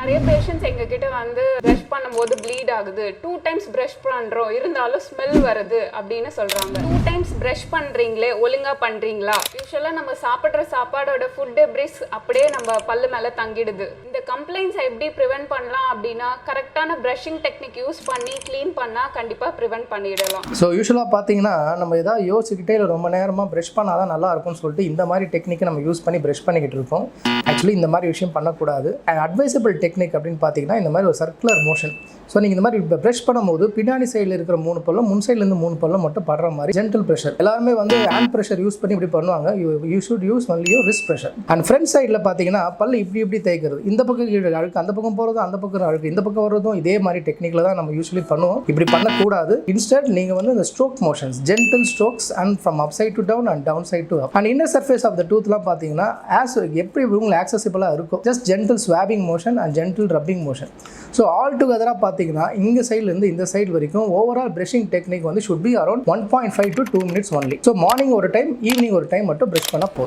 நிறைய பேஷண்ட்ஸ் எங்ககிட்ட வந்து ப்ரஷ் பண்ணும்போது ப்ளீட் ஆகுது, 2 டைம்ஸ் ப்ரஷ் பண்ணுறோம் இருந்தாலும் ஸ்மெல் வருது அப்படின்னு சொல்கிறாங்க. 2 டைம்ஸ் ப்ரஷ் பண்ணுறீங்களே, ஒழுங்காக பண்ணுறீங்களா? யூஸ்வலாக நம்ம சாப்பிட்ற சாப்பாடோட ஃபுட் டெப்ரிஸ் அப்படியே நம்ம பல்லு மேலே தங்கிடுது. இந்த கம்ப்ளைண்ட்ஸை எப்படி ப்ரிவென்ட் பண்ணலாம் அப்படின்னா, கரெக்டான ப்ரஷிங் டெக்னிக் யூஸ் பண்ணி க்ளீன் பண்ணால் கண்டிப்பாக ப்ரிவென்ட் பண்ணிடலாம். ஸோ யூஸ்வலாக பார்த்தீங்கன்னா நம்ம ஏதாவது யோசிச்சுக்கிட்டே இல்லை ரொம்ப நேரமாக ப்ரஷ் பண்ணால் தான் நல்லா இருக்கும்னு சொல்லிட்டு இந்த மாதிரி டெக்னிக்கை நம்ம யூஸ் பண்ணி ப்ரஷ் பண்ணிக்கிட்டு இருக்கோம். ஆக்சுவலி இந்த மாதிரி விஷயம் பண்ணக்கூடாது. அட்வைசபிள் டெக்னிக் அப்படின்னு பார்த்தீங்கன்னா இந்த மாதிரி ஒரு சர்க்குலர் மோஷன். ஸோ நீங்கள் இந்த மாதிரி இப்போ ப்ரஷ் பண்ணும்போது பின்னாடி சைடில் இருக்கிற 3 பல்லும் முன் சைட்லேருந்து 3 பல்லும் மட்டும் படுற மாதிரி ஜென்டல் ப்ரெஷர். எல்லாருமே வந்து ஹேண்ட் ப்ரெஷர் யூஸ் பண்ணி இப்படி பண்ணுவாங்க. You should use only your wrist pressure. And front சைடில் பார்த்தீங்கன்னா பல்லு இப்படி தேய்க்கிறது, இந்த பக்கம் கீழே அழுக்கு, அந்த பக்கம் போகிறதும் அந்த பக்கம் அழுக்கு, இந்த பக்கம் வர்றதும் இதே மாதிரி டெக்னிக்கில் தான் நம்ம யூஸ்வலி பண்ணுவோம். இப்படி பண்ணக்கூடாது. இன்ஸ்டெட் நீங்கள் வந்து இந்த stroke motions, gentle strokes and from up side to down and down side to up and inner surface of the டூத்லாம் பார்த்தீங்கன்னா எப்படி உங்களுக்கு ஆக்சசிபிளாக இருக்கும். Just gentle swabbing motion and gentle rubbing motion. So all டுகெதராக பார்த்தீங்கன்னா இந்த சைட்லேருந்து இந்த சைடு வரைக்கும் ஓவரால் ப்ரஷிங் டெக்னிக் வந்து should be around 1.5 to 2 minutes only. So morning ஒரு டைம், ஈவினிங் ஒரு டைம் மட்டும் ப்ரஷ் பண்ணால் போதும்.